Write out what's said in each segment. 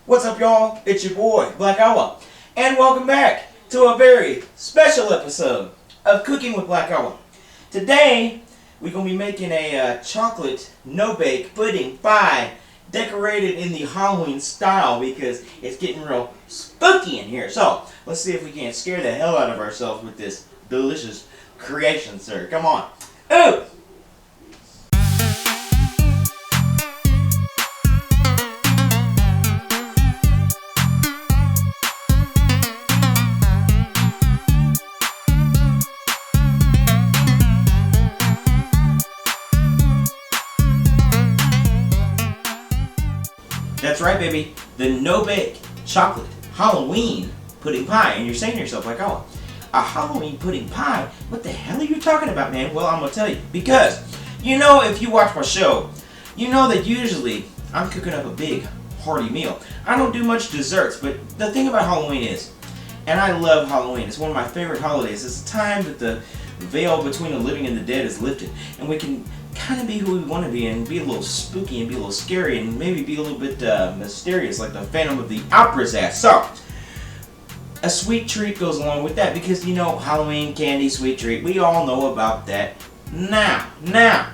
What's up, y'all? It's your boy, Black Owl, and welcome back to a very special episode of Cooking with Black Owl. Today, we're going to be making a chocolate no-bake pudding pie decorated in the Halloween style because it's getting real spooky in here. So, let's see if we can't scare the hell out of ourselves with this delicious creation, sir. Come on. Ooh! That's right, baby. The no-bake chocolate Halloween pudding pie. And you're saying to yourself, like, oh, a Halloween pudding pie? What the hell are you talking about, man? Well, I'm going to tell you. Because, you know, if you watch my show, you know that usually I'm cooking up a big, hearty meal. I don't do much desserts, but the thing about Halloween is, and I love Halloween, it's one of my favorite holidays. It's a time that the veil between the living and the dead is lifted. And we can kind of be who we want to be and be a little spooky and be a little scary and maybe be a little bit mysterious like the Phantom of the Opera's ass. So, a sweet treat goes along with that because, you know, Halloween, candy, sweet treat, we all know about that now.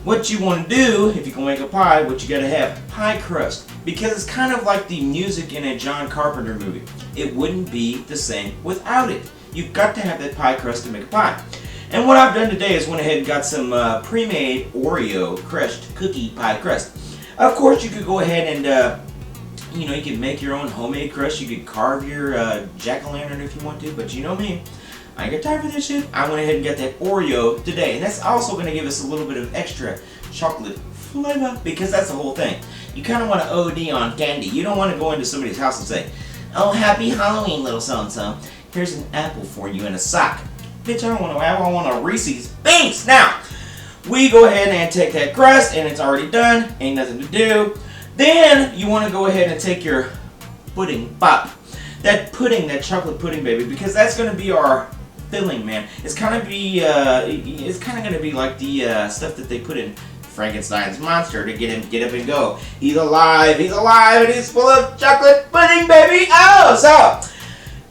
What you want to do, if you're going to make a pie, what you got to have, pie crust. Because it's kind of like the music in a John Carpenter movie. It wouldn't be the same without it. You've got to have that pie crust to make a pie. And what I've done today is went ahead and got some pre-made Oreo crushed cookie pie crust. Of course, you could go ahead and, you know, you could make your own homemade crust. You could carve your jack-o'-lantern if you want to. But you know me, I ain't got time for this shit. I went ahead and got that Oreo today. And that's also going to give us a little bit of extra chocolate flavor because that's the whole thing. You kind of want to OD on candy. You don't want to go into somebody's house and say, oh, happy Halloween, little so-and-so. Here's an apple for you and a sock. Bitch, I don't want to have, I want a Reese's Beans. Now, we go ahead and take that crust, and it's already done. Ain't nothing to do. Then, you want to go ahead and take your pudding pop. That pudding, that chocolate pudding, baby, because that's going to be our filling, man. It's kind of going to be like the stuff that they put in Frankenstein's monster to get him get up and go. He's alive, and he's full of chocolate pudding, baby. Oh, so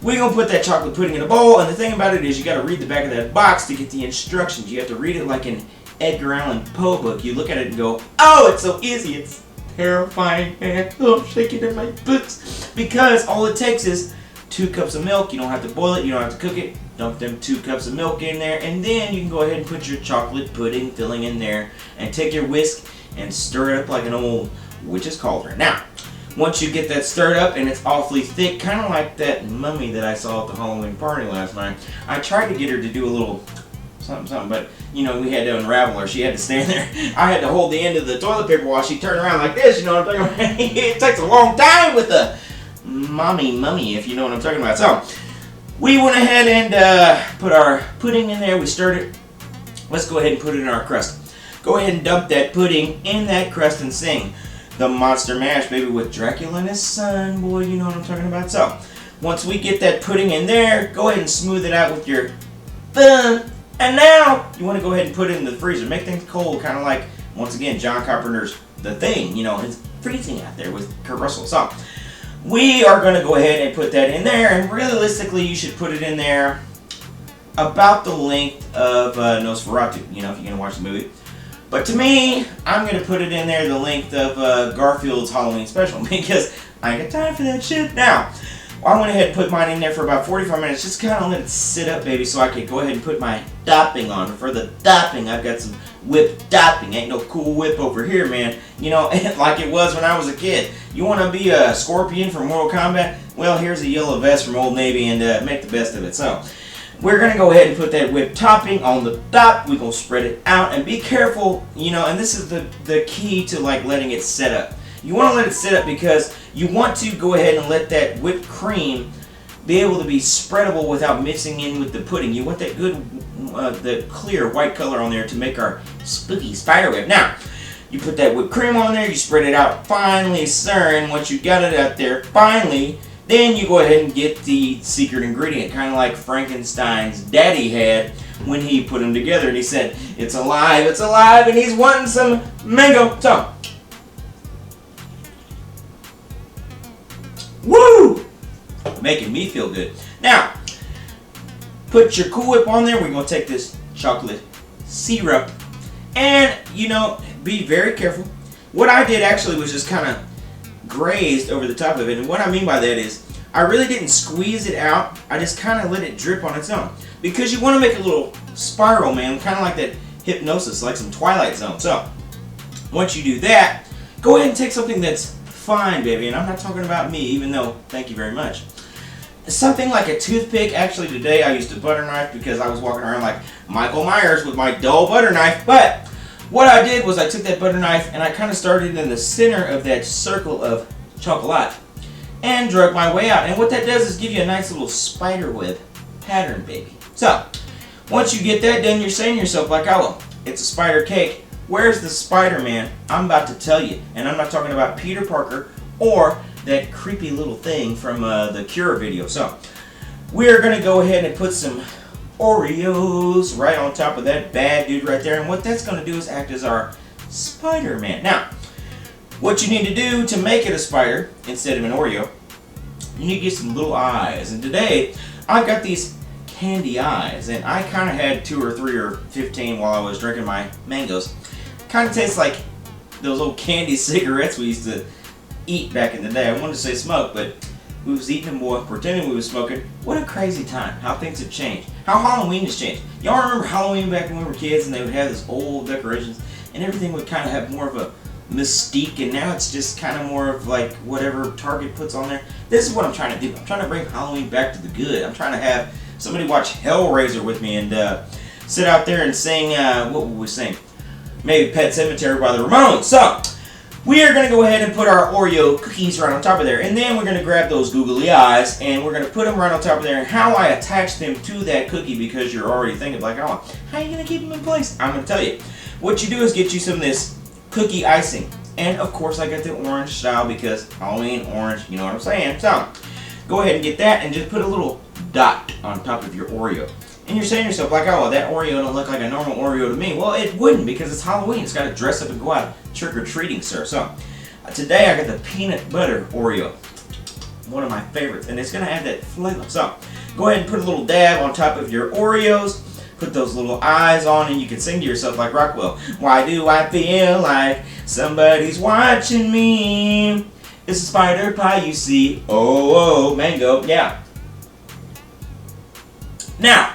we're going to put that chocolate pudding in a bowl, and the thing about it is you got to read the back of that box to get the instructions. You have to read it like an Edgar Allan Poe book. You look at it and go, oh, it's so easy. It's terrifying, man. Oh, I'm shaking in my boots. Because all it takes is 2 cups of milk. You don't have to boil it. You don't have to cook it. Dump them 2 cups of milk in there, and then you can go ahead and put your chocolate pudding filling in there, and take your whisk and stir it up like an old witch's cauldron. Now, once you get that stirred up and it's awfully thick, kind of like that mummy that I saw at the Halloween party last night, I tried to get her to do a little something, but, you know, we had to unravel her. She had to stand there. I had to hold the end of the toilet paper while she turned around like this, you know what I'm talking about? It takes a long time with the mummy, if you know what I'm talking about. So, we went ahead and put our pudding in there. We stirred it. Let's go ahead and put it in our crust. Go ahead and dump that pudding in that crust and sing the Monster Mash, baby, with Dracula and his son. Boy, you know what I'm talking about. So, once we get that pudding in there, go ahead and smooth it out with your thumb. And now, you want to go ahead and put it in the freezer. Make things cold, kind of like, once again, John Carpenter's The Thing. You know, it's freezing out there with Kurt Russell. So, we are going to go ahead and put that in there. And realistically, you should put it in there about the length of Nosferatu, you know, if you're going to watch the movie. But to me, I'm going to put it in there the length of Garfield's Halloween special because I ain't got time for that shit. Now, I went ahead and put mine in there for about 45 minutes. Just kind of let it sit up, baby, so I could go ahead and put my topping on. For the topping, I've got some whipped topping. Ain't no Cool Whip over here, man. You know, like it was when I was a kid. You want to be a Scorpion from Mortal Kombat? Well, here's a yellow vest from Old Navy and make the best of it. So, we're going to go ahead and put that whipped topping on the top. We're going to spread it out and be careful, you know, and this is the key to like letting it set up. You want to let it sit up because you want to go ahead and let that whipped cream be able to be spreadable without mixing in with the pudding. You want that good, the clear white color on there to make our spooky spider web. Now, you put that whipped cream on there, you spread it out finely, sir, and once you got it out there finely, then you go ahead and get the secret ingredient, kind of like Frankenstein's daddy had when he put them together. And he said, it's alive, and he's wanting some mango. So, Woo! Making me feel good. Now, put your Cool Whip on there. We're going to take this chocolate syrup and, be very careful. What I did actually was just kind of grazed over the top of it. And what I mean by that is I really didn't squeeze it out. I just kind of let it drip on its own. Because you want to make a little spiral, man. Kind of like that hypnosis, like some Twilight Zone. So, once you do that, go ahead and take something that's fine, baby. And I'm not talking about me, even though, thank you very much. Something like a toothpick. Actually, today I used a butter knife because I was walking around like Michael Myers with my dull butter knife. But what I did was I took that butter knife and I kind of started in the center of that circle of chocolate and drug my way out. And what that does is give you a nice little spider web pattern, baby. So, once you get that done, you're saying to yourself like, oh, it's a spider cake. Where's the Spider-Man? I'm about to tell you. And I'm not talking about Peter Parker or that creepy little thing from the Cure video. So, we're going to go ahead and put some Oreos right on top of that bad dude right there. And what that's going to do is act as our Spider-Man. Now, what you need to do to make it a spider instead of an Oreo, you need to get some little eyes. And today, I've got these candy eyes. And I kind of had 2 or 3 or 15 while I was drinking my mangoes. Kind of tastes like those old candy cigarettes we used to eat back in the day. I wanted to say smoke, but we was eating them, boy, pretending we was smoking. What a crazy time. How things have changed. How Halloween has changed. Y'all remember Halloween back when we were kids and they would have this old decorations and everything would kind of have more of a mystique, and now it's just kind of more of like whatever Target puts on there. This is what I'm trying to do. I'm trying to bring Halloween back to the good. I'm trying to have somebody watch Hellraiser with me and sit out there and sing, what would we sing? Maybe Pet Sematary by the Ramones. So, we are going to go ahead and put our Oreo cookies right on top of there. And then we're going to grab those googly eyes and we're going to put them right on top of there. And how I attach them to that cookie, because you're already thinking like, oh, how are you going to keep them in place? I'm going to tell you. What you do is get you some of this cookie icing. And of course I got the orange style because Halloween orange, you know what I'm saying. So, go ahead and get that and just put a little dot on top of your Oreo. And you're saying to yourself, like, oh, well, that Oreo don't look like a normal Oreo to me. Well, it wouldn't, because it's Halloween. It's got to dress up and go out trick-or-treating, sir. So, today I got the peanut butter Oreo. One of my favorites. And it's going to have that flavor. So, go ahead and put a little dab on top of your Oreos. Put those little eyes on, and you can sing to yourself like Rockwell. Why do I feel like somebody's watching me? It's a spider pie, you see. Oh, mango. Yeah. Now,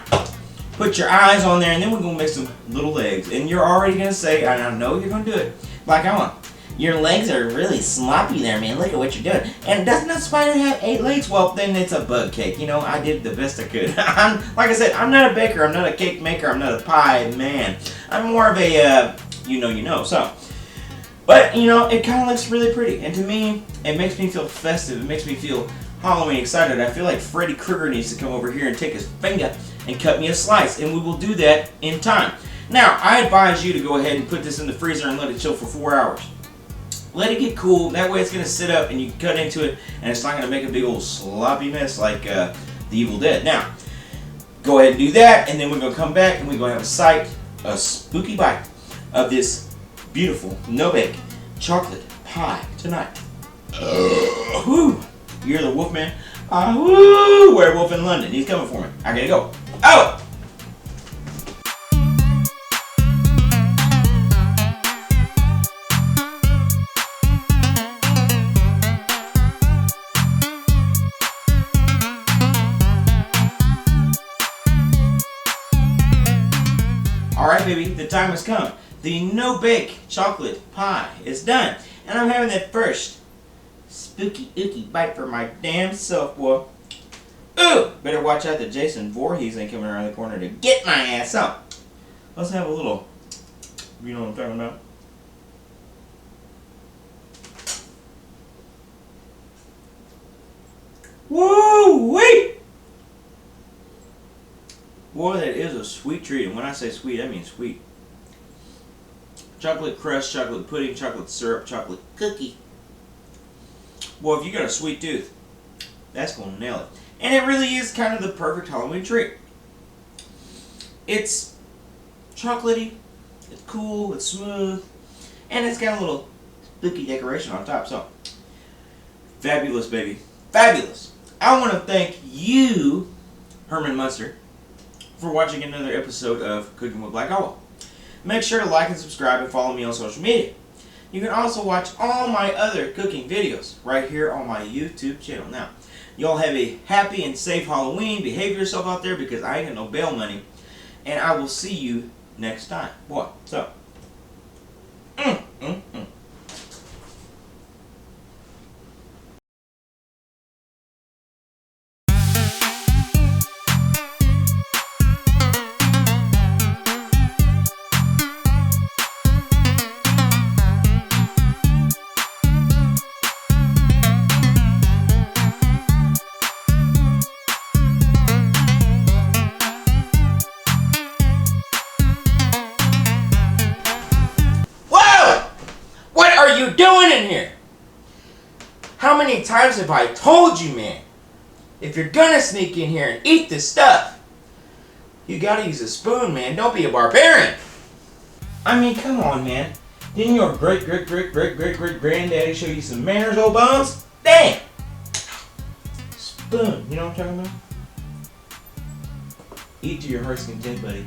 put your eyes on there, and then we're going to make some little legs. And you're already going to say, and I know you're going to do it, like I want. Your legs are really sloppy there, man. Look at what you're doing. And doesn't a spider have 8 legs? Well, then it's a bug cake. You know, I did the best I could. Like I said, I'm not a baker. I'm not a cake maker. I'm not a pie man. I'm more of a, So, but, it kind of looks really pretty. And to me, it makes me feel festive. It makes me feel Halloween excited. I feel like Freddy Krueger needs to come over here and take his finger and cut me a slice. And we will do that in time. Now, I advise you to go ahead and put this in the freezer and let it chill for 4 hours. Let it get cool. That way it's going to sit up and you can cut into it and it's not going to make a big old sloppy mess like The Evil Dead. Now, go ahead and do that, and then we're going to come back and we're going to have a spooky bite of this beautiful no-bake chocolate pie tonight. Whoo! You're the Wolfman. Woo! Werewolf in London. He's coming for me. I gotta go. Oh! Alright, baby, the time has come. The no-bake chocolate pie is done. And I'm having that first spooky ooky bite for my damn self, boy. Ooh! Better watch out that Jason Voorhees ain't coming around the corner to get my ass up. Let's have a little, you know what I'm talking about? Woo-wee! Boy, that is a sweet treat. And when I say sweet, I mean sweet. Chocolate crust, chocolate pudding, chocolate syrup, chocolate cookie. Boy, if you got a sweet tooth, that's going to nail it. And it really is kind of the perfect Halloween treat. It's chocolatey, it's cool, it's smooth, and it's got a little spooky decoration on top. So, fabulous, baby. fabulous. I want to thank you, Herman Munster, for watching another episode of Cooking with Black Owl. Make sure to like and subscribe and follow me on social media. You can also watch all my other cooking videos right here on my YouTube channel. Now, y'all have a happy and safe Halloween. Behave yourself out there because I ain't got no bail money. And I will see you next time. What's up? What are you doing in here? How many times have I told you, man? If you're gonna sneak in here and eat this stuff, you gotta use a spoon, man. Don't be a barbarian. I mean, come on, man. Didn't your great-great-great-great-great-great-granddaddy show you some manners, old bones? Damn! Spoon, you know what I'm talking about? Eat to your heart's content, buddy.